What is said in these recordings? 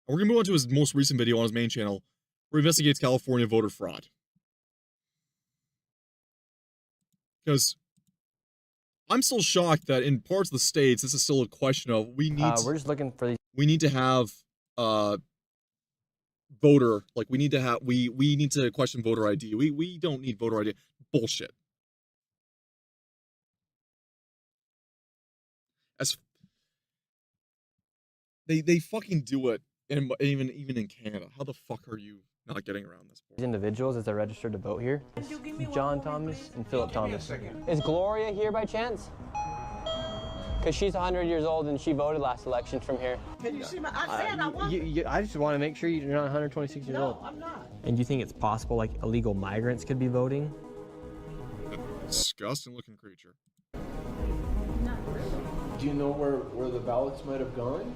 We're gonna move on to his most recent video on his main channel, where he investigates California voter fraud. Because I'm still shocked that in parts of the states, this is still a question of We're just looking for these. we need to have voter, like we need to question voter ID. We don't need voter ID. Bullshit. As they fucking do it, and even in Canada. How the fuck are you not getting around this? Individuals as they're registered to vote here. John Thomas and Philip Thomas. Is Gloria here by chance? Because she's 100 years old and she voted last election from here. Can you see my? I said I want. I just want to make sure you're not 126 years old. No, I'm not. And do you think it's possible like illegal migrants could be voting? Disgusting looking creature. Not really. Do you know where the ballots might have gone?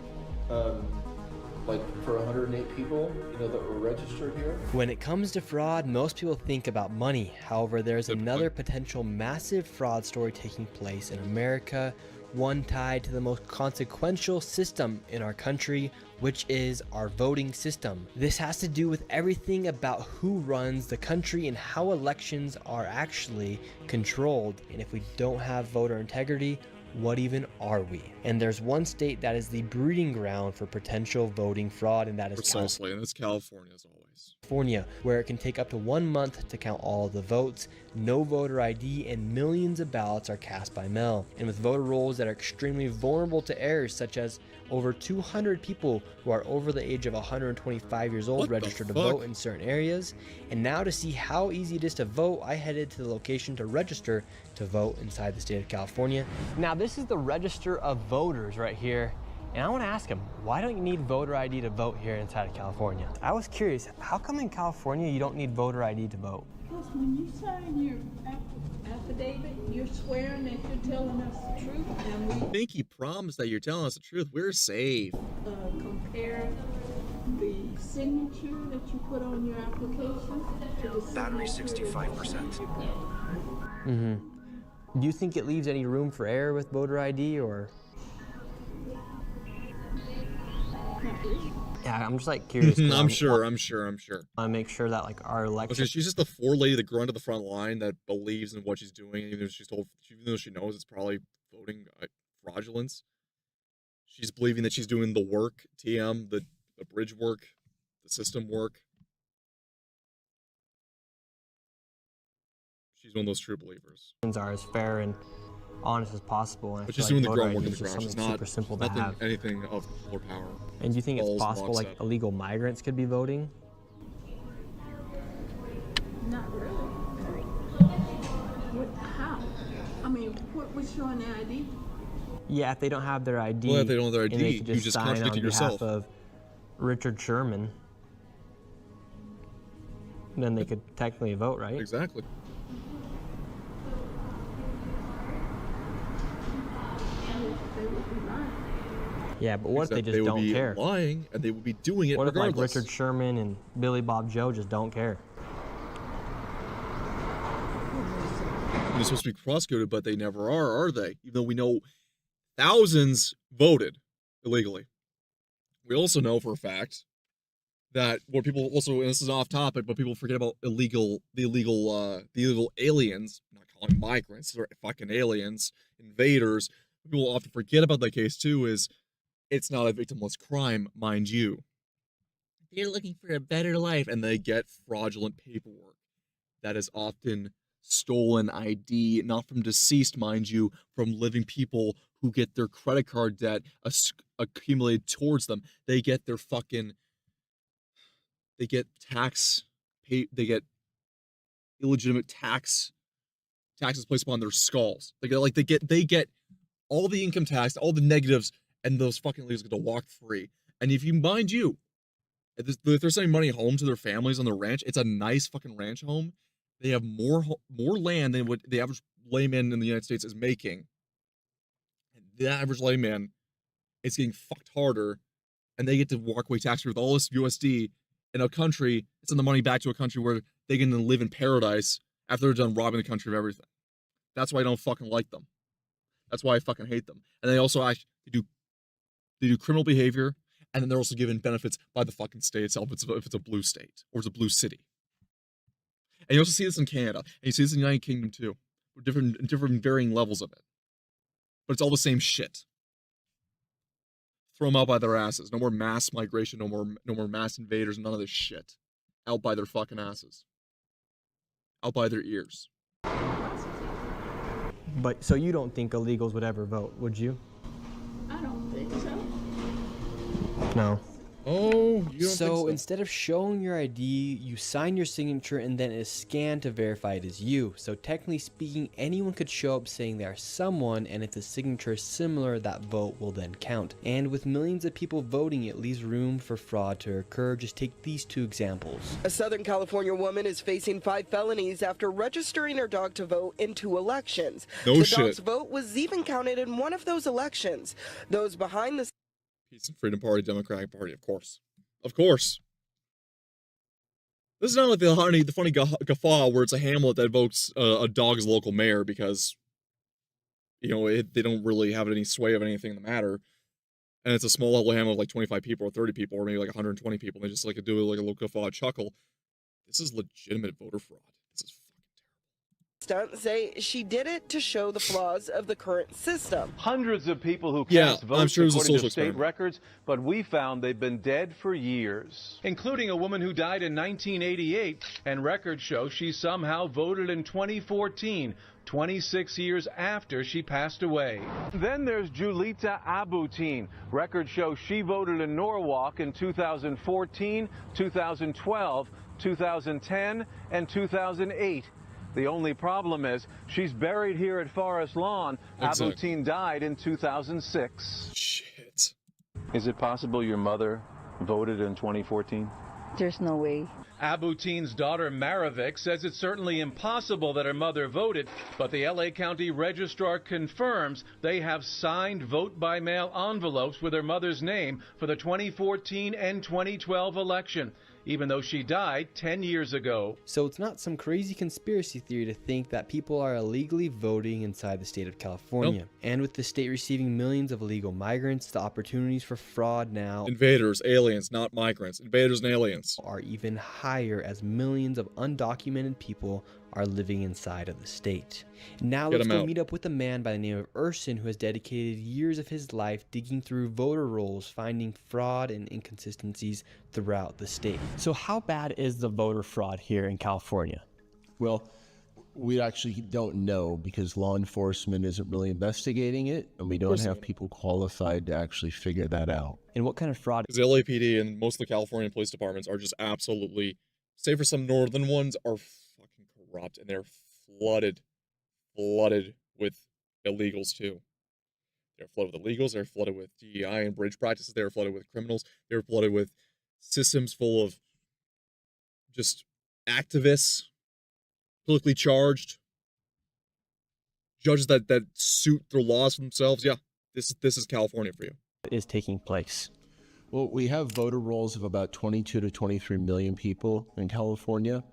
Like for 108 people, that were registered here? When it comes to fraud, most people think about money. However, there's another potential massive fraud story taking place in America, one tied to the most consequential system in our country, which is our voting system. This has to do with everything about who runs the country and how elections are actually controlled. And if we don't have voter integrity, what even are we? And there's one state that is the breeding ground for potential voting fraud, and that is Precisely, and it's California as always. California, where it can take up to 1 month to count all of the votes, no voter ID, and millions of ballots are cast by mail. And with voter rolls that are extremely vulnerable to errors, such as over 200 people who are over the age of 125 years old registered to vote in certain areas. And now to see how easy it is to vote, I headed to the location to register to vote inside the state of California. Now this is the register of voters right here. And I want to ask him, why don't you need voter ID to vote here inside of California? I was curious, how come in California you don't need voter ID to vote? Because when you sign your affidavit, you're swearing that you're telling us the truth, and we Pinky promised that you're telling us the truth. We're safe. compare the signature that you put on your application to the Battery 65%. Do you think it leaves any room for error with voter ID, or? Yeah, I'm just like curious. I'm sure. I make sure that like our election. She's just the four lady that grew into the front line that believes in what she's doing, even though she knows it's probably voting fraudulence. She's believing that she's doing the work, the bridge work, the system work. She's one of those true believers. Are as fair and honest as possible. And but she's doing the voter groundwork ID in is the just ground. She's something not super simple to nothing, have. anything of more power. And do you think it's Balls, possible like lockstep. illegal migrants could be voting? not really. How? I mean, what's showing the ID? Yeah, if they don't have their ID. Well, if they don't have their and ID, they could you just sign contradicted on yourself. behalf of Richard Sherman, then they could technically vote, right? Exactly. They would be lying. Yeah, but what if they Except just don't would be care? lying, and they would be doing it What if like regardless. Richard Sherman and Billy Bob Joe just don't care? They're supposed to be prosecuted, but they never are they? Even though we know thousands voted illegally. We also know for a fact that what people also, and this is off topic, but people forget about the illegal aliens. I'm not calling migrants, they're fucking aliens, invaders. People often forget about that case too. Is it's not a victimless crime, mind you. They're looking for a better life, and they get fraudulent paperwork that is often stolen ID, not from deceased, mind you, from living people who get their credit card debt accumulated towards them. They get their fucking, they get they get illegitimate taxes placed upon their skulls. They get all the income tax, all the negatives, and those fucking leaders get to walk free. And if you, mind you, if they're sending money home to their families on their ranch, it's a nice fucking ranch home. They have more land than what the average layman in the United States is making. And the average layman is getting fucked harder, and they get to walk away tax-free with all this USD in a country, send the money back to a country where they can live in paradise after they're done robbing the country of everything. That's why I don't fucking like them. That's why I fucking hate them. And they also they do criminal behavior, And then they're also given benefits by the fucking state itself if it's a blue state or it's a blue city. And you also see this in Canada, and you see this in the United Kingdom too. Different varying levels of it. But it's all the same shit. Throw them out by their asses. No more mass migration, no more mass invaders, none of this shit. Out by their fucking asses. Out by their ears. But so you don't think illegals would ever vote, would you? I don't think so. No. Oh, you don't So think so? instead of showing your ID, you sign your signature and then it is scanned to verify it is you. So technically speaking, anyone could show up saying they are someone, and if the signature is similar, that vote will then count. And with millions of people voting, it leaves room for fraud to occur. Just take these two examples. A Southern California woman is facing 5 felonies after registering her dog to vote in 2 elections. No the shit. dog's vote was even counted in one of those elections. Those behind the Peace and Freedom Party, Democratic Party, of course. Of course. This is not like the funny guffaw where it's a hamlet that votes a dog's local mayor because, you know, they don't really have any sway of anything in the matter. And it's a small little hamlet of like 25 people or 30 people or maybe like 120 people. And they just like do like a little guffaw chuckle. This is legitimate voter fraud. This is stunt say she did it to show the flaws of the current system. Hundreds of people who Yeah, cast votes I'm sure it was a according social to state experiment. records, but we found they've been dead for years, including a woman who died in 1988, and records show she somehow voted in 2014, 26 years after she passed away. Then there's Julita Abutin. Records show she voted in Norwalk in 2014, 2012, 2010, and 2008. The only problem is she's buried here at Forest Lawn. Exactly. Abutin died in 2006. shit. Is it possible your mother voted in 2014? There's no way. Abutin's daughter Maravik says it's certainly impossible that her mother voted, but the LA County Registrar confirms they have signed vote-by-mail envelopes with her mother's name for the 2014 and 2012 election, even though she died 10 years ago. So it's not some crazy conspiracy theory to think that people are illegally voting inside the state of California. Nope. And with the state receiving millions of illegal migrants, the opportunities for fraud now Invaders, aliens, not migrants. Invaders and aliens. are even higher as millions of undocumented people are living inside of the state. Now Get let's 'em go out. meet up with a man by the name of Urson who has dedicated years of his life digging through voter rolls, finding fraud and inconsistencies throughout the state. So how bad is the voter fraud here in California? Well, we actually don't know because law enforcement isn't really investigating it, and we don't have people qualified to actually figure that out. And what kind of fraud? Because the LAPD and most of the California police departments are just absolutely, save for some northern ones, are fucking corrupt, and they're flooded with illegals too. They're flooded with illegals, they're flooded with DEI and bridge practices, they're flooded with criminals, they're flooded with systems full of just activists, politically charged, judges that suit their laws for themselves. Yeah, this is California for you. is taking place? Well, we have voter rolls of about 22 to 23 million people in California.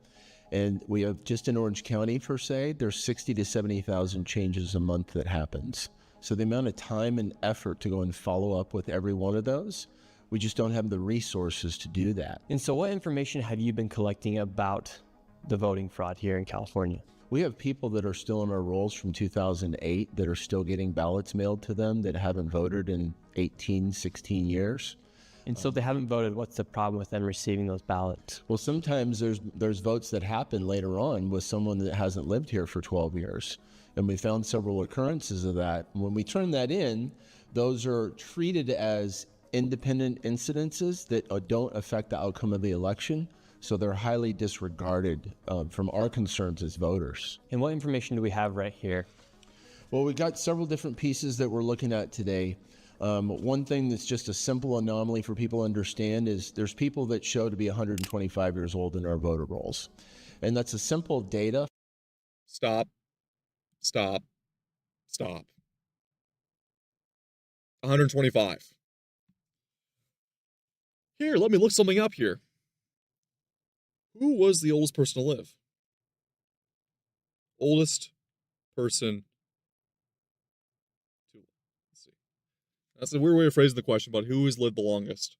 And we have just in Orange County, per se, there's 60 to 70,000 changes a month that happens. So the amount of time and effort to go and follow up with every one of those, we just don't have the resources to do that. And so what information have you been collecting about the voting fraud here in California? We have people that are still in our rolls from 2008 that are still getting ballots mailed to them that haven't voted in 18, 16 years. And so if they haven't voted, what's the problem with them receiving those ballots? Well, sometimes there's votes that happen later on with someone that hasn't lived here for 12 years. And we found several occurrences of that. When we turn that in, those are treated as independent incidences that don't affect the outcome of the election. So they're highly disregarded from our concerns as voters. And what information do we have right here? Well, we've got several different pieces that we're looking at today. One thing that's just a simple anomaly for people to understand is there's people that show to be 125 years old in our voter rolls. And that's a simple data. Stop. 125. Here, let me look something up here. Who was the oldest person to live? Oldest person to, let's see. That's a weird way of phrasing the question, but who has lived the longest?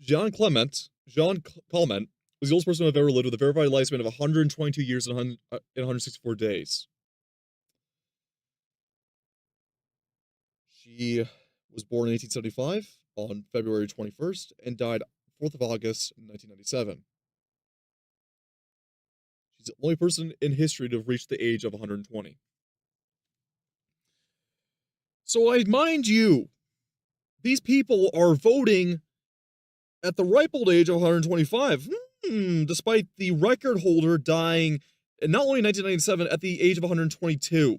Jean Clement was the oldest person to have ever lived with a verified lifespan of 122 years and 164 days. She was born in 1875 on February 21st and died 4th of August 1997. She's the only person in history to have reached the age of 120. So I mind you, these people are voting at the ripe old age of 125, despite the record holder dying not only in 1997 at the age of 122.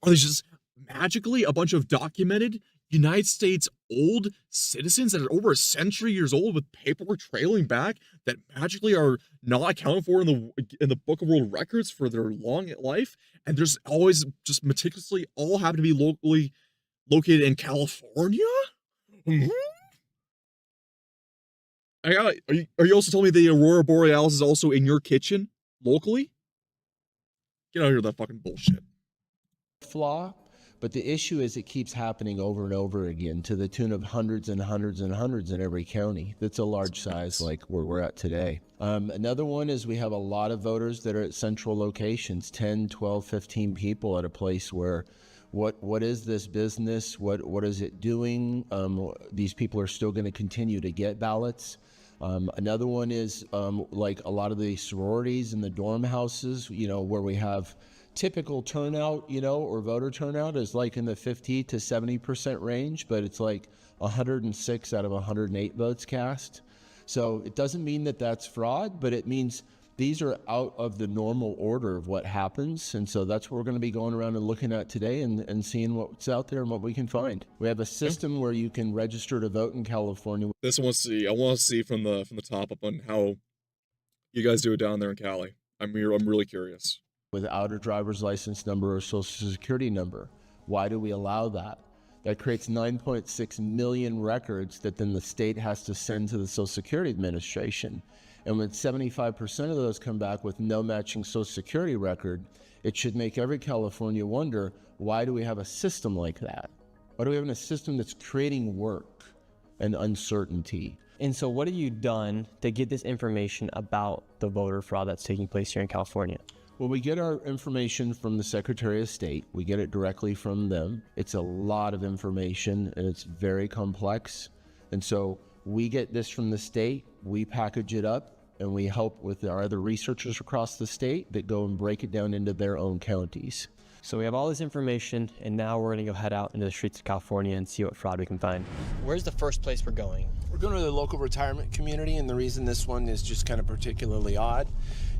Are they just magically a bunch of documented United States old citizens that are over a century years old with paperwork trailing back that magically are not accounted for in the Book of World Records for their long life, and there's always just meticulously all happen to be locally located in California? Are you also telling me the Aurora Borealis is also in your kitchen locally? Get out of here with that fucking bullshit. Flaw, but the issue is it keeps happening over and over again to the tune of hundreds and hundreds and hundreds in every county. That's a large size like where we're at today. Another one is we have a lot of voters that are at central locations, 10, 12, 15 people at a place where what is this business? What is it doing? These people are still going to continue to get ballots. Another one is like a lot of the sororities and the dorm houses, where we have typical turnout, or voter turnout is like in the 50 to 70% range, but it's like 106 out of 108 votes cast. So it doesn't mean that that's fraud, but it means these are out of the normal order of what happens. And so that's what we're going to be going around and looking at today and seeing what's out there and what we can find. We have a system where you can register to vote in California. I want to see from the top up on how you guys do it down there in Cali. I'm really curious. Without a driver's license number or social security number. Why do we allow that? That creates 9.6 million records that then the state has to send to the Social Security Administration. And when 75% of those come back with no matching Social Security record, it should make every California wonder, why do we have a system like that? Why do we have a system that's creating work and uncertainty? And so what have you done to get this information about the voter fraud that's taking place here in California? Well, we get our information from the Secretary of State. We get it directly from them. It's a lot of information and it's very complex. And so we get this from the state, we package it up, and we help with our other researchers across the state that go and break it down into their own counties. So we have all this information, and now we're going to go head out into the streets of California and see what fraud we can find. Where's the first place we're going? We're going to the local retirement community, and the reason this one is just kind of particularly odd,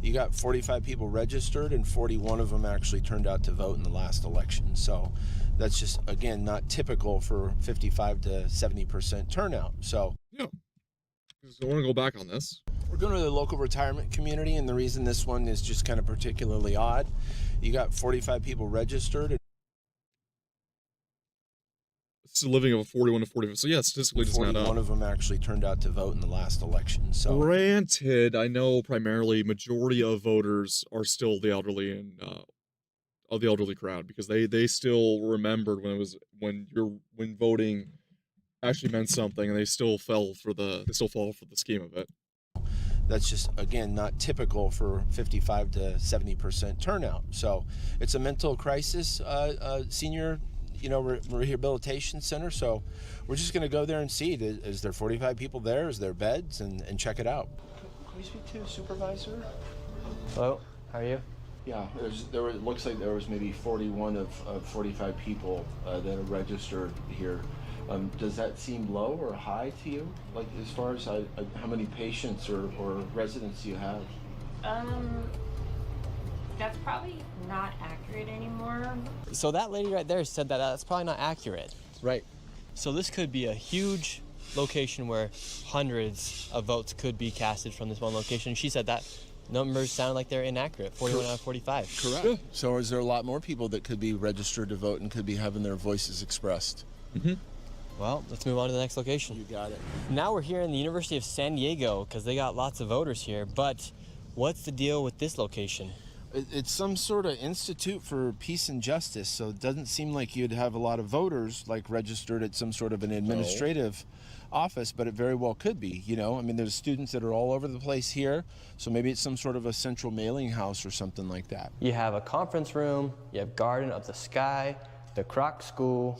you got 45 people registered, and 41 of them actually turned out to vote in the last election. So that's just, again, not typical for 55 to 70% turnout. So yeah, I want to go back on this. We're going to the local retirement community, and the reason this one is just kind of particularly odd, you got 45 people registered. It's a living of a 41 to 45. So yeah, statistically it does not add up. 41 of them actually turned out to vote in the last election. So granted, I know primarily majority of voters are still the elderly and of the elderly crowd, because they still remembered when voting actually meant something, and they still fall for the scheme of it. That's just, again, not typical for 55 to 70% turnout. So it's a mental crisis senior, rehabilitation center. So we're just going to go there and see, is there 45 people there? Is there beds? And check it out. Can we speak to a supervisor? Hello, how are you? Yeah, it looks like there was maybe 41 of 45 people that are registered here. Does that seem low or high to you? Like as far as how many patients or residents you have? That's probably not accurate anymore. So that lady right there said that that's probably not accurate. Right. So this could be a huge location where hundreds of votes could be casted from this one location. She said that numbers sound like they're inaccurate, 41 out of 45. Correct. Yeah. So is there a lot more people that could be registered to vote and could be having their voices expressed? Mm-hmm. Well, let's move on to the next location. You got it. Now we're here in the University of San Diego because they got lots of voters here, but what's the deal with this location? It's some sort of institute for peace and justice, so it doesn't seem like you'd have a lot of voters like registered at some sort of an administrative office, but it very well could be. You know, I mean, there's students that are all over the place here, so maybe it's some sort of a central mailing house or something like that. You have a conference room, you have Garden of the Sky, the Kroc School,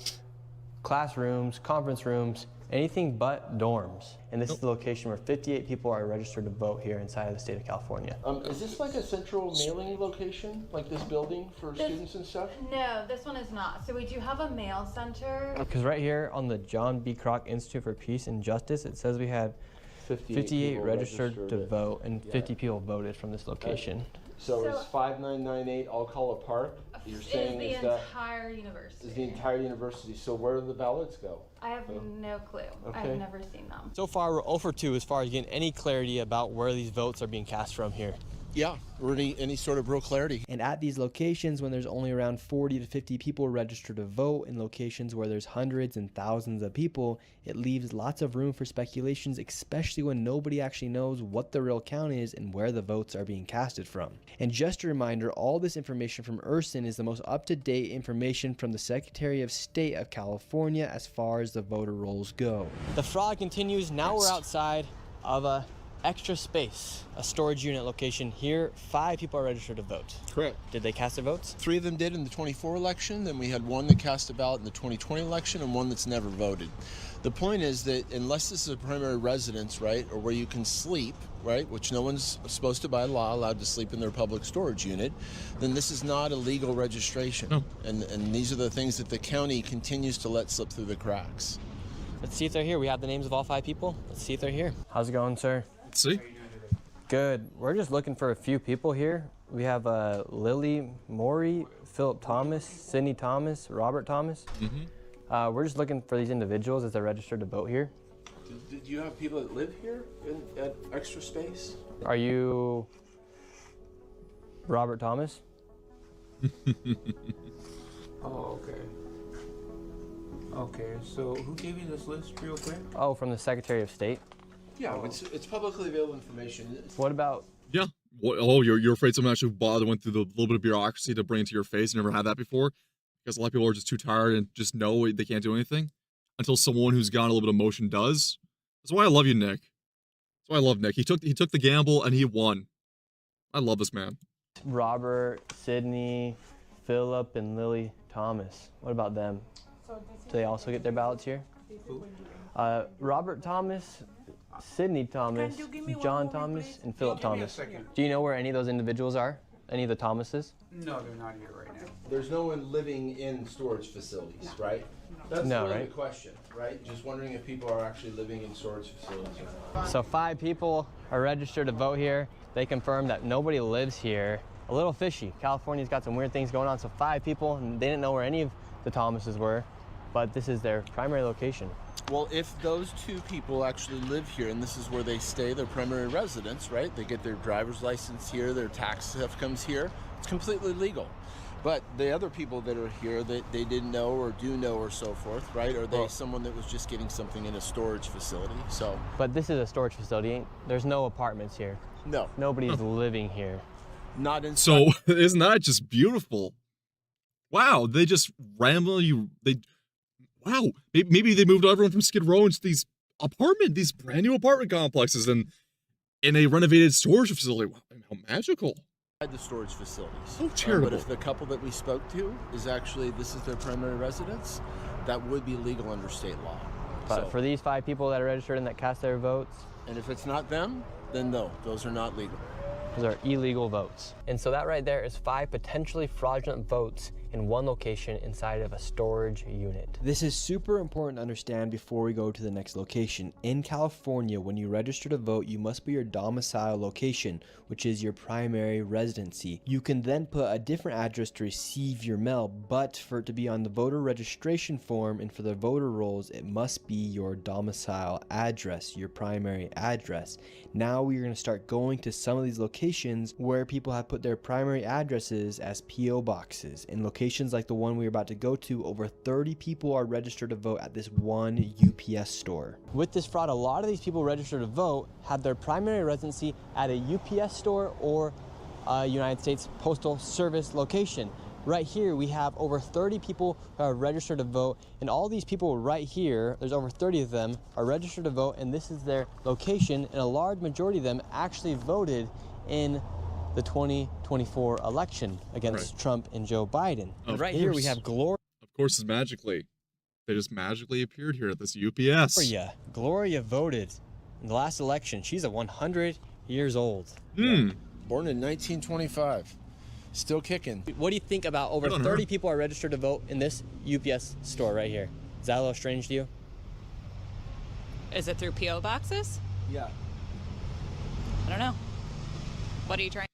classrooms, conference rooms, anything but dorms. And this is the location where 58 people are registered to vote here inside of the state of California. Is this like a central mailing location, like this building for students and stuff? No, this one is not. So we do have a mail center. Because right here on the John B. Kroc Institute for Peace and Justice, it says we had 58 registered to vote, and 50 people voted from this location. So it's 5998 Alcala Park. You're saying is the entire university. Is the entire university. So where do the ballots go? I have no clue. Okay. I've never seen them. So far, we're 0 for 2 as far as getting any clarity about where these votes are being cast from here. Yeah, or any sort of real clarity. And at these locations, when there's only around 40 to 50 people registered to vote, in locations where there's hundreds and thousands of people, it leaves lots of room for speculations, especially when nobody actually knows what the real count is and where the votes are being casted from. And just a reminder, all this information from Urson is the most up-to-date information from the Secretary of State of California as far as the voter rolls go. The fraud continues. Now we're outside of a extra space, a storage unit location. Here, 5 people are registered to vote. Correct. Did they cast their votes? 3 of them did in the 24 election, then we had 1 that cast a ballot in the 2020 election and 1 that's never voted. The point is that unless this is a primary residence, right, or where you can sleep, right, which no one's supposed to by law allowed to sleep in their public storage unit, then this is not a legal registration. No. And these are the things that the county continues to let slip through the cracks. Let's see if they're here. We have the names of all 5 people. Let's see if they're here. How's it going, sir? See? Good. We're just looking for a few people here. We have Lily Morey, Philip Thomas, Sydney Thomas, Robert Thomas. We're just looking for these individuals as they're registered to vote here. Did you have people that live here at Extra Space? Are you Robert Thomas? Oh, okay. Okay, so who gave you this list real quick? Oh, from the Secretary of State. Yeah, it's publicly available information. What about? Yeah. What, oh, you're afraid someone actually went through the little bit of bureaucracy to bring it to your face? You never had that before? Because a lot of people are just too tired and just know they can't do anything until someone who's got a little bit of motion does. That's why I love you, Nick. That's why I love Nick. He took the gamble and he won. I love this man. Robert, Sydney, Philip, and Lily Thomas. What about them? Do they also get their ballots here? Robert Thomas, Sydney Thomas, John Thomas, and Philip Thomas. Do you know where any of those individuals are? Any of the Thomases? No, they're not here right now. There's no one living in storage facilities, right? That's No, really right? the question, right? Just wondering if people are actually living in storage facilities or not. So 5 people are registered to vote here. They confirmed that nobody lives here. A little fishy. California's got some weird things going on. So 5 people, and they didn't know where any of the Thomases were, but this is their primary location. Well, if those 2 people actually live here and this is where they stay, their primary residence, right? They get their driver's license here, their tax stuff comes here, it's completely legal. But the other people that are here that they didn't know or do know or so forth, right? Are they someone that was just getting something in a storage facility? So. But this is a storage facility. There's no apartments here. No. Nobody's living here. Not in. So isn't that just beautiful? Wow, they just ramble you. Wow, maybe they moved everyone from Skid Row into these brand new apartment complexes and in a renovated storage facility. Wow, how magical. The storage facilities. So charitable. But if the couple that we spoke to is actually, this is their primary residence, that would be legal under state law. But for these 5 people that are registered and that cast their votes, and if it's not them, then no, those are not legal. those are illegal votes. And so that right there is 5 potentially fraudulent votes in one location inside of a storage unit. This is super important to understand before we go to the next location. In California, when you register to vote, you must put your domicile location, which is your primary residency. You can then put a different address to receive your mail, but for it to be on the voter registration form and for the voter rolls, it must be your domicile address, your primary address. Now we're going to start going to some of these locations where people have put their primary addresses as P.O. boxes. In locations like the one we're about to go to, over 30 people are registered to vote at this one UPS store. With this fraud, a lot of these people registered to vote have their primary residency at a UPS store or United States Postal Service location. Right here, we have over 30 people who are registered to vote, and all these people right here, there's over 30 of them, are registered to vote, and this is their location, and a large majority of them actually voted in the 2024 election against Trump and Joe Biden. And right here, we have Gloria. Of course, it's magically. They just magically appeared here at this UPS. Gloria voted in the last election. She's 100 years old. Born in 1925. Still kicking. What do you think about over 30 people are registered to vote in this UPS store right here? Is that a little strange to you? Is it through P.O. boxes? Yeah. I don't know. What are you trying?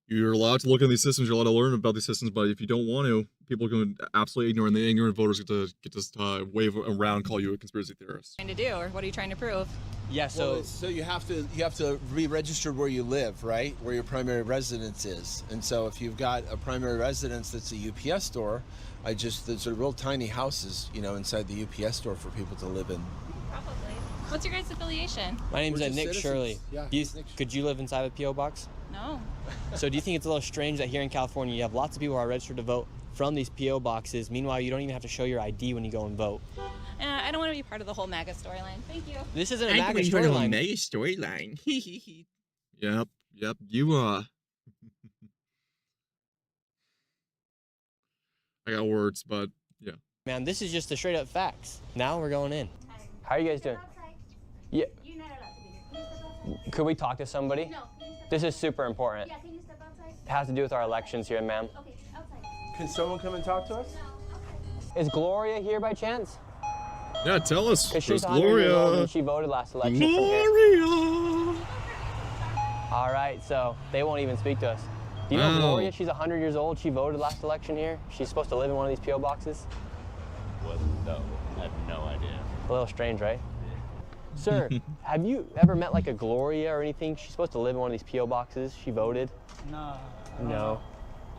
You're allowed to look at these systems. You're allowed to learn about these systems, but if you don't want to, people can absolutely ignore, and the ignorant voters get to wave around and call you a conspiracy theorist. To do, or what are you trying to prove? Yeah, so so you have to be registered where you live, right? Where your primary residence is. And so if you've got a primary residence that's a UPS store, there's a real tiny houses, inside the UPS store for people to live in. Probably. What's your guys' affiliation? My name's We're just Nick citizens. Shirley. Yeah. Could you live inside a P.O. box? No. So do you think it's a little strange that here in California you have lots of people who are registered to vote from these P.O. boxes, meanwhile you don't even have to show your ID when you go and vote? I don't want to be part of the whole MAGA storyline. Thank you. This isn't a MAGA storyline. MAGA storyline. Yep. You I got words, but yeah. Man, this is just the straight up facts. Now we're going in. How are you guys doing? Yeah. You're not allowed to be here. Can you step outside? Could we talk to somebody? No. Can you step This is super important. Yeah, can you step outside? It has to do with our elections here, ma'am. Okay, outside. Can someone come and talk to us? Is Gloria here by chance? Yeah, tell us. Because she's There's 100 years old Gloria. and she voted last election. Gloria. All right, so they won't even speak to us. Do you know Wow. Gloria? She's 100 years old. She voted last election here. She's supposed to live in one of these P.O. boxes. Well, no, I have no idea. A little strange, right? Sir, have you ever met like a Gloria or anything? She's supposed to live in one of these P.O. boxes. She voted. No. No.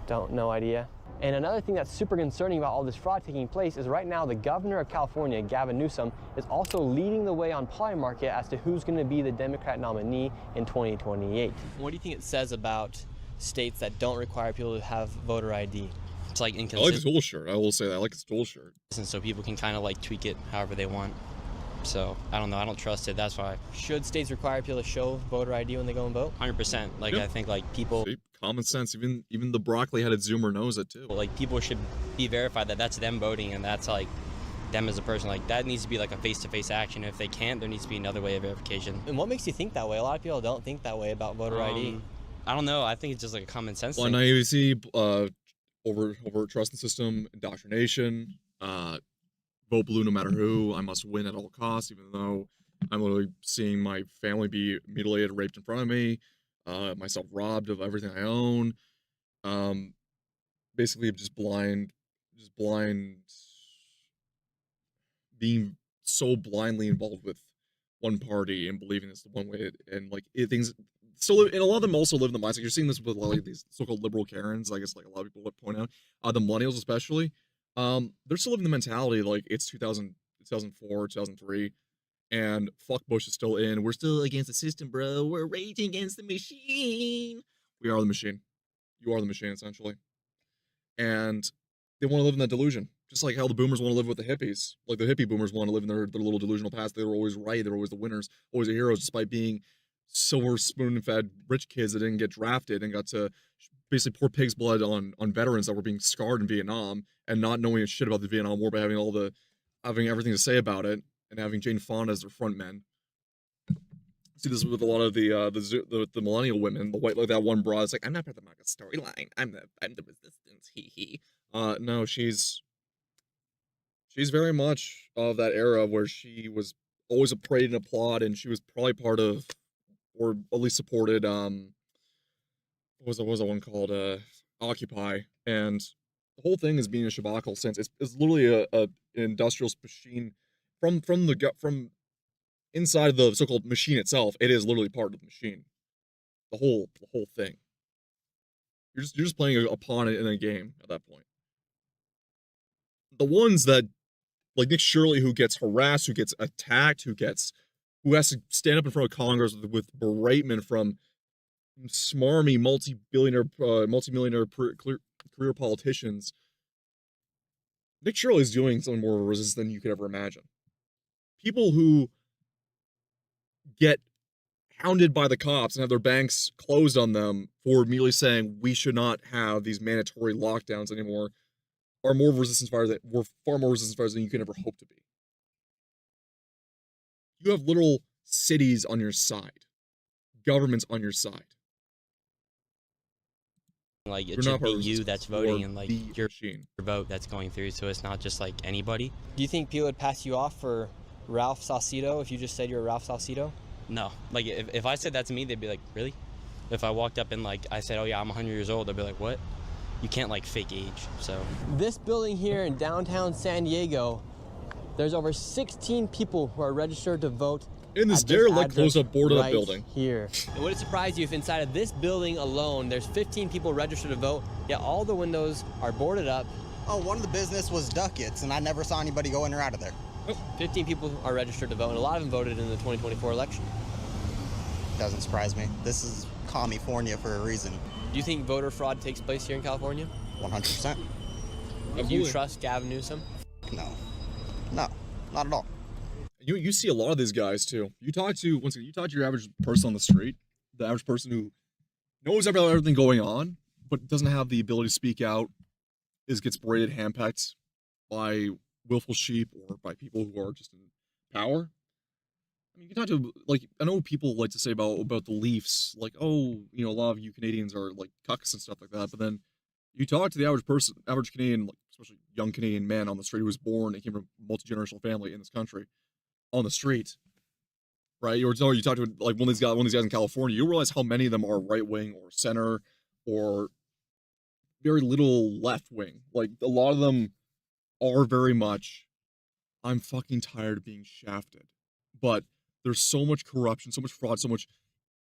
No idea. And another thing that's super concerning about all this fraud taking place is right now the governor of California, Gavin Newsom, is also leading the way on Poly Market as to who's going to be the Democrat nominee in 2028. What do you think it says about states that don't require people to have voter ID? It's like I like inconsistent. his tool shirt. I will say that. I like his tool shirt. So people can kind of like tweak it however they want. So I don't know. I don't trust it. That's why. Should states require people to show voter ID when they go and vote? 100%. Like Yeah. I think like people. See, common sense. Even the broccoli-headed Zoomer knows it too. Like people should be verified that that's them voting and that's like them as a person. Like that needs to be like a face-to-face action. If they can't, there needs to be another way of verification. And what makes you think that way? A lot of people don't think that way about voter ID. I don't know. I think it's just like a common sense Blind thing. naivety, over trust in the system, indoctrination, vote blue no matter who. I must win at all costs, even though I'm literally seeing my family be mutilated, raped in front of me, myself robbed of everything I own. Basically just blind, being so blindly involved with one party and believing it's the one way, and like things still live, and a lot of them also live in the mindset. You're seeing this with a lot of these so-called liberal Karens, I guess, like a lot of people would point out, the millennials especially. They're still living the mentality like it's 2004, 2003, and fuck Bush is still in. We're still against the system, bro. We're raging against the machine. We are the machine. You are the machine, essentially. And they want to live in that delusion. Just like how the boomers want to live with the hippies. Like the hippie boomers want to live in their little delusional past. They were always right. They were always the winners, always the heroes, despite being silver spoon-fed rich kids that didn't get drafted and got to basically pour pig's blood on veterans that were being scarred in Vietnam and not knowing a shit about the Vietnam War, but having everything to say about it and having Jane Fonda as their front men. See this with a lot of the millennial women, the white, like that one broad. It's like, I'm not part of the MAGA storyline. I'm the resistance. He. No, she's very much of that era where she was always a praised and applaud, and she was probably part of, or at least supported, what was that one called? Occupy. And the whole thing is being a shabacal since it's literally an industrial machine from inside the so-called machine itself. It is literally part of the machine. The whole thing. You're just playing a pawn in a game at that point. The ones that, like Nick Shirley, who gets harassed, who gets attacked, who has to stand up in front of Congress with beratement from smarmy multi-millionaire career politicians, Nick Shirley is doing something more resistance than you could ever imagine. People who get hounded by the cops and have their banks closed on them for merely saying we should not have these mandatory lockdowns anymore are more resistance fighters that were far more resistance fighters than you could ever hope to be. You have literal cities on your side, governments on your side. Like, You're it not should part be of you resistance, that's you're voting and like the your machine. vote that's going through, so it's not just like anybody. Do you think people would pass you off for Ralph Saucedo if you just said you're Ralph Saucedo? No, like if I said that to me, they'd be like, really? If I walked up and like I said, oh yeah, I'm 100 years old, they'd be like, what? You can't like fake age. So This building here in downtown San Diego, there's over 16 people who are registered to vote. In this at derelict address close-up boarded up right building. Here. And would it surprise you if inside of this building alone, there's 15 people registered to vote, yet all the windows are boarded up? Oh, one of the business was Ducats, and I never saw anybody go in or out of there. 15 people are registered to vote, and a lot of them voted in the 2024 election. Doesn't surprise me. This is California for a reason. Do you think voter fraud takes place here in California? 100%. Do you trust Gavin Newsom? No. No, not at all. You see a lot of these guys too. You talk to your average person on the street, the average person who knows about everything going on, but doesn't have the ability to speak out, gets berated, handpecked by willful sheep or by people who are just in power. I mean, you can talk to, like, I know people like to say about the Leafs, like, oh, a lot of you Canadians are like cucks and stuff like that, but then you talk to the average Canadian, like, especially young Canadian man on the street who was born and came from a multi-generational family in this country, on the street, right? Or you talk to like one of these guys in California, you realize how many of them are right wing or center or very little left wing. Like, a lot of them are very much, I'm fucking tired of being shafted. But there's so much corruption, so much fraud, so much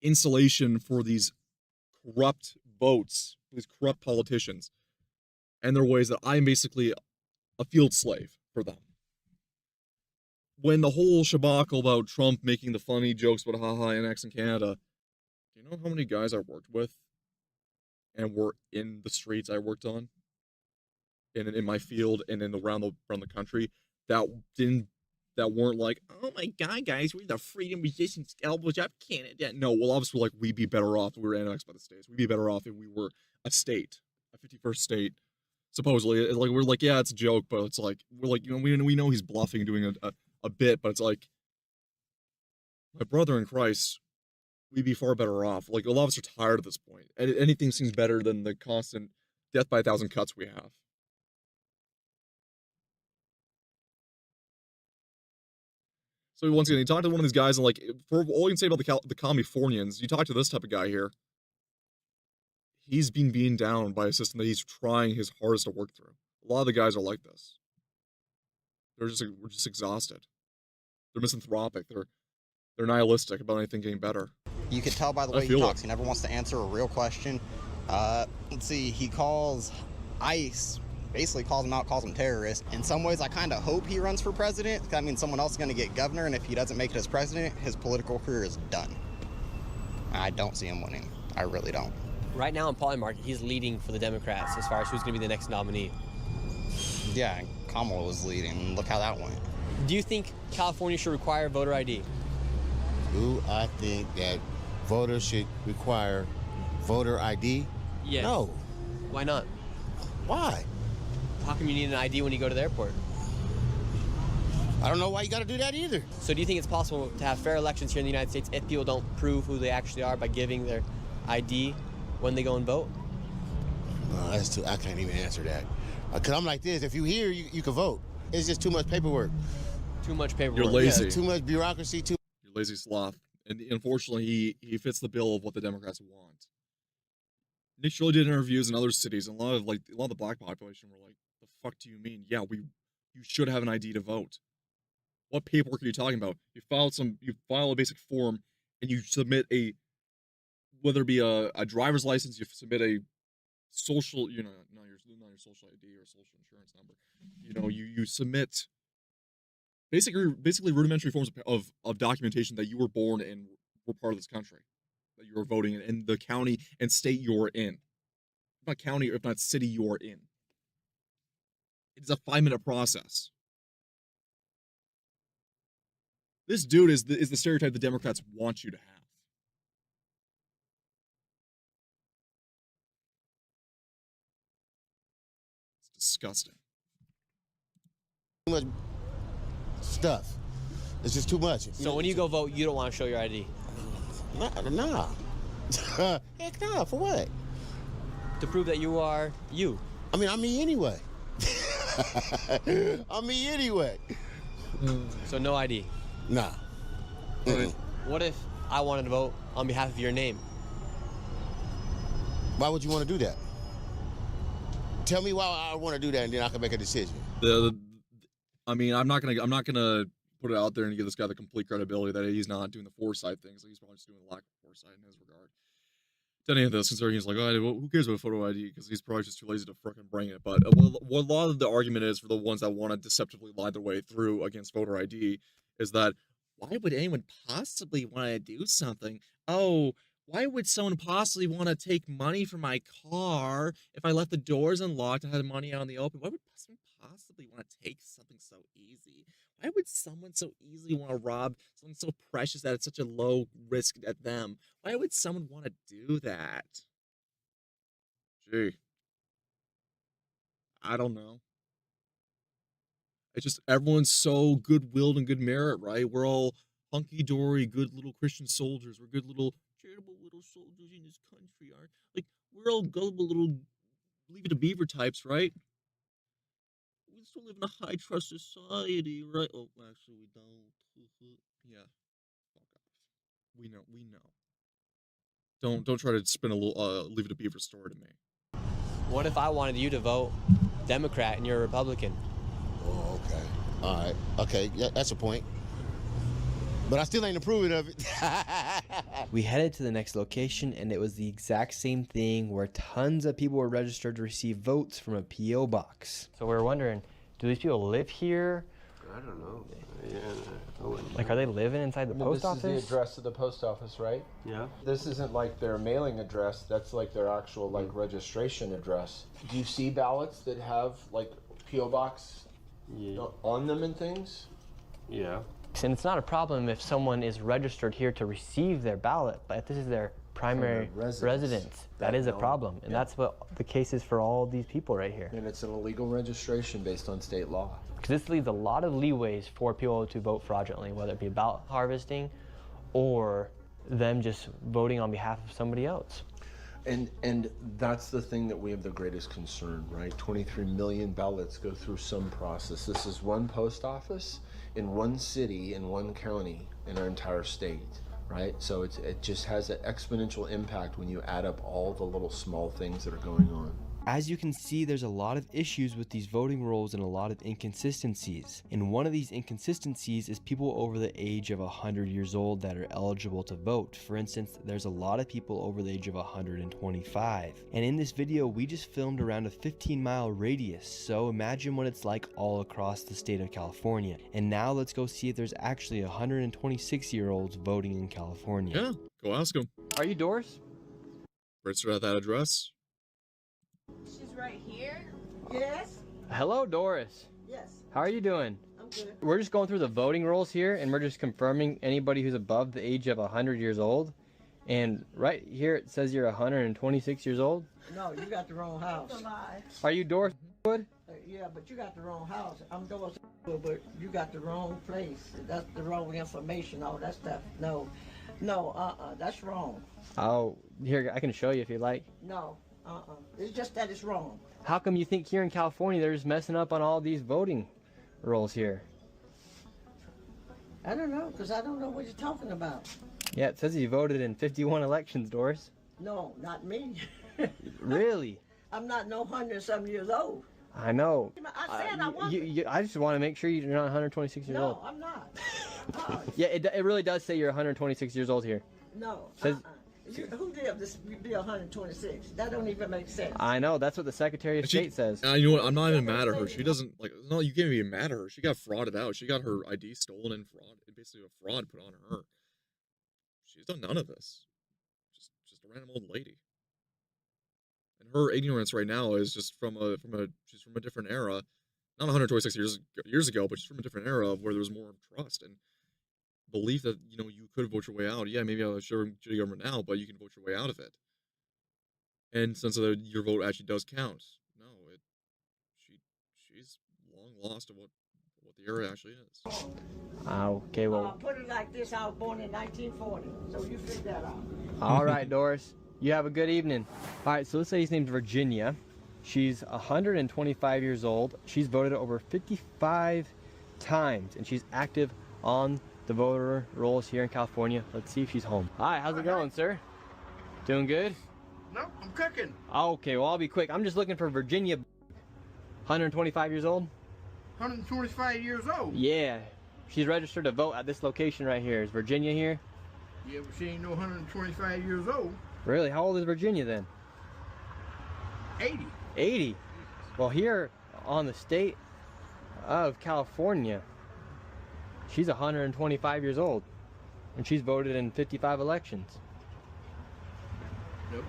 insulation for these corrupt votes, these corrupt politicians, and their ways that I'm basically a field slave for them. When the whole shabacle about Trump making the funny jokes about haha annex in Canada, do you know how many guys I worked with and were in the streets I worked on, in my field and around the country, that weren't like, oh my god, guys, we're the freedom resistance elbows up Canada. No, well, obviously, like, we'd be better off if we were annexed by the states. We'd be better off if we were a state, a 51st state. Supposedly, like, we're like, yeah, it's a joke, but it's like, we're like, we know he's bluffing and doing a bit, but it's like, my brother in Christ, we'd be far better off. Like, a lot of us are tired at this point. Anything seems better than the constant death by 1,000 cuts we have. So once again, you talk to one of these guys, and like, for all you can say about the Californians, you talk to this type of guy here, he's being beaten down by a system that he's trying his hardest to work through. A lot of the guys are like this. We're just exhausted. They're misanthropic. They're nihilistic about anything getting better. You could tell by the way he talks. He never wants to answer a real question. Let's see. He calls ICE, basically calls them out, calls them terrorists. In some ways, I kind of hope he runs for president. That means someone else is going to get governor, and if he doesn't make it as president, his political career is done. I don't see him winning. I really don't. Right now in Polymarket, he's leading for the Democrats as far as who's going to be the next nominee. Yeah, Kamala was leading. Look how that went. Do you think California should require voter ID? Do I think that voters should require voter ID? Yes. No. Why not? Why? How come you need an ID when you go to the airport? I don't know why you got to do that either. So do you think it's possible to have fair elections here in the United States if people don't prove who they actually are by giving their ID when they go and vote? No, that's too. I can't even answer that. Because I'm like this. If you're here, you can vote. It's just too much paperwork. Too much paperwork. You're lazy. Yeah, too much bureaucracy. You're lazy sloth. And unfortunately, he fits the bill of what the Democrats want. Nick Shirley did interviews in other cities, and a lot of the black population were like, "The fuck do you mean? Yeah, you should have an ID to vote. What paperwork are you talking about? You file a basic form, and you submit whether it be a driver's license, you submit a social, not your social ID or social insurance number. You submit basically rudimentary forms of documentation that you were born and were part of this country. that you're voting in the county and state you're in. If not county, or if not city you're in. It's a 5-minute process. This dude is the stereotype the Democrats want you to have. It's disgusting. Too much stuff. It's just too much. So when you go vote, you don't want to show your ID? Nah. Heck nah, for what? To prove that you are you. I mean, I'm me anyway. I'm me anyway. So no ID? Nah. What if I wanted to vote on behalf of your name? Why would you want to do that? Tell me why I want to do that, and then I can make a decision. I mean, I'm not gonna put it out there and give this guy the complete credibility that he's not doing the foresight things. Like, he's probably just doing the lack of foresight in his regard to any of this. Considering he's like, oh, who cares about photo ID? Because he's probably just too lazy to frickin' bring it. But what a lot of the argument is for the ones that want to deceptively lie their way through against voter ID is that why would anyone possibly want to do something? Oh, why would someone possibly want to take money from my car if I left the doors unlocked and had money out in the open? Why would someone possibly want to take something so easy? Why would someone so easily want to rob something so precious that it's such a low risk at them? Why would someone want to do that? Gee. I don't know. It's just everyone's so good-willed and good merit, right? We're all hunky-dory, good little Christian soldiers. We're good little charitable little soldiers in this country, aren't like we're all gullible little leave it to beaver types, right? We still live in a high trust society, right? Oh, actually we don't. Yeah. Fuck off. We know. Don't try to spin a little leave it to beaver story to me. What if I wanted you to vote Democrat and you're a Republican? Oh, okay. All right. Okay, yeah, that's a point. But I still ain't approving of it. We headed to the next location, and it was the exact same thing where tons of people were registered to receive votes from a P.O. box. So we were wondering, do these people live here? I don't know. Yeah, Like, are they living inside the post office? This is the address of the post office, right? Yeah. This isn't like their mailing address. That's like their actual like registration address. Do you see ballots that have like P.O. box on them and things? Yeah. And it's not a problem if someone is registered here to receive their ballot, but if this is their primary residence, that is a problem. And that's what the case is for all these people right here. And it's an illegal registration based on state law. Because this leaves a lot of leeways for people to vote fraudulently, whether it be ballot harvesting or them just voting on behalf of somebody else. And that's the thing that we have the greatest concern, right? 23 million ballots go through some process. This is one post office in one city, in one county, in our entire state, right? So it just has an exponential impact when you add up all the little small things that are going on. As you can see, there's a lot of issues with these voting rolls and a lot of inconsistencies. And one of these inconsistencies is people over the age of 100 years old that are eligible to vote. For instance, there's a lot of people over the age of 125. And in this video, we just filmed around a 15-mile radius. So imagine what it's like all across the state of California. And now let's go see if there's actually 126-year-olds voting in California. Yeah, go ask them. Are you Doris? Register at that address. She's right here? Yes. Hello, Doris. Yes. How are you doing? I'm good. We're just going through the voting rolls here, and we're just confirming anybody who's above the age of 100 years old. And right here it says you're 126 years old. No, you got the wrong house. That's a lie. Are you Doris Wood? Yeah, but you got the wrong house. I'm Doris Wood, but you got the wrong place. That's the wrong information, all that stuff. No, that's wrong. Oh, here, I can show you if you like. No, it's just that it's wrong. How come you think here in California they're just messing up on all these voting rolls here? I don't know, because I don't know what you're talking about. Yeah, it says you voted in 51 elections, Doris. No, not me. Really? I'm not no 100-something years old. I know. I said I wasn't. I just want to make sure you're not 126 years old. No, I'm not. Yeah, it really does say you're 126 years old here. No, Says, who did this be 126? That don't even make sense. I know, that's what the Secretary of State says. You know what? I'm not even mad at her. She doesn't, like, no, you can't even be mad at her. She got frauded out. She got her ID stolen and basically a fraud put on her. She's done none of this. random old lady. And her ignorance right now is just she's from a different era, not 126 years ago, but she's from a different era of where there was more trust and belief that you could vote your way out. Yeah, maybe I'll show shitty government now, but you can vote your way out of it. And since your vote actually does count, no, she's long lost of what the era actually is. Okay, well. Put it like this: I was born in 1940, so you figure that out. All right, Doris. You have a good evening. All right, so this lady's name's Virginia. She's 125 years old. She's voted over 55 times, and she's active on the voter rolls here in California. Let's see if she's home. Hi, how's it going, sir? Doing good? No, I'm cooking. Okay, well, I'll be quick. I'm just looking for Virginia, 125 years old. 125 years old? Yeah. She's registered to vote at this location right here. Is Virginia here? Yeah, but she ain't no 125 years old. Really? How old is Virginia then? 80. 80? Well, here on the state of California, she's 125 years old. And she's voted in 55 elections. Nope.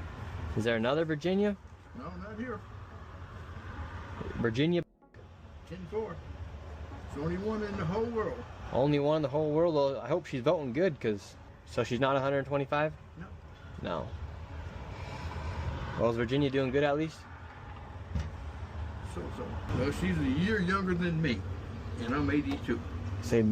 Is there another Virginia? No, not here. Virginia? 10-4. It's the only one in the whole world. Only one in the whole world? Well, I hope she's voting good, because... So she's not 125? No. No. Well, is Virginia doing good at least? So. Well, she's a year younger than me, and I'm 82. Say,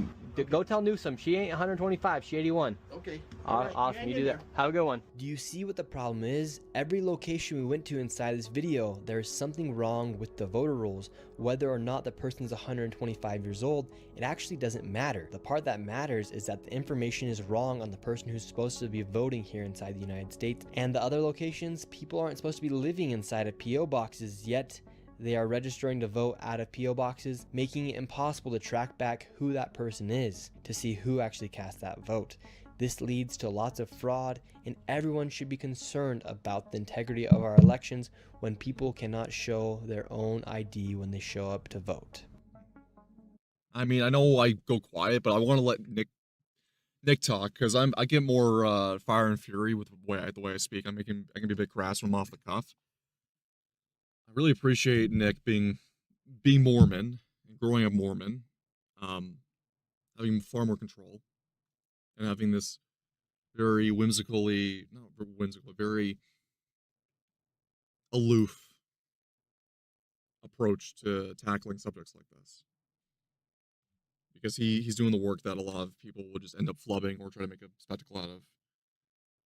go tell Newsom, she ain't 125, she 81. Okay. Awesome, you do that. Have a good one. Do you see what the problem is? Every location we went to inside this video, there is something wrong with the voter rolls. Whether or not the person's 125 years old, it actually doesn't matter. The part that matters is that the information is wrong on the person who's supposed to be voting here inside the United States. And the other locations, people aren't supposed to be living inside of P.O. boxes, yet they are registering to vote out of P.O. boxes, making it impossible to track back who that person is to see who actually cast that vote. This leads to lots of fraud, and everyone should be concerned about the integrity of our elections when people cannot show their own ID when they show up to vote. I mean, I know I go quiet, but I want to let Nick talk, because I get more fire and fury with the way I speak. I can be a bit crass when I'm off the cuff. I really appreciate Nick being Mormon, growing up Mormon, having far more control, and having this very very aloof approach to tackling subjects like this. Because he's doing the work that a lot of people will just end up flubbing or try to make a spectacle out of.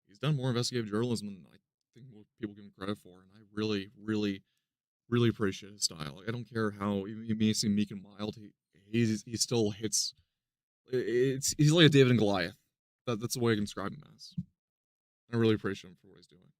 He's done more investigative journalism than I think most people give him credit for, and I really, really, really appreciate his style. Like, I don't care how he may seem meek and mild, he still hits. He's like a David and Goliath. That's the way I can describe him as. I really appreciate him for what he's doing.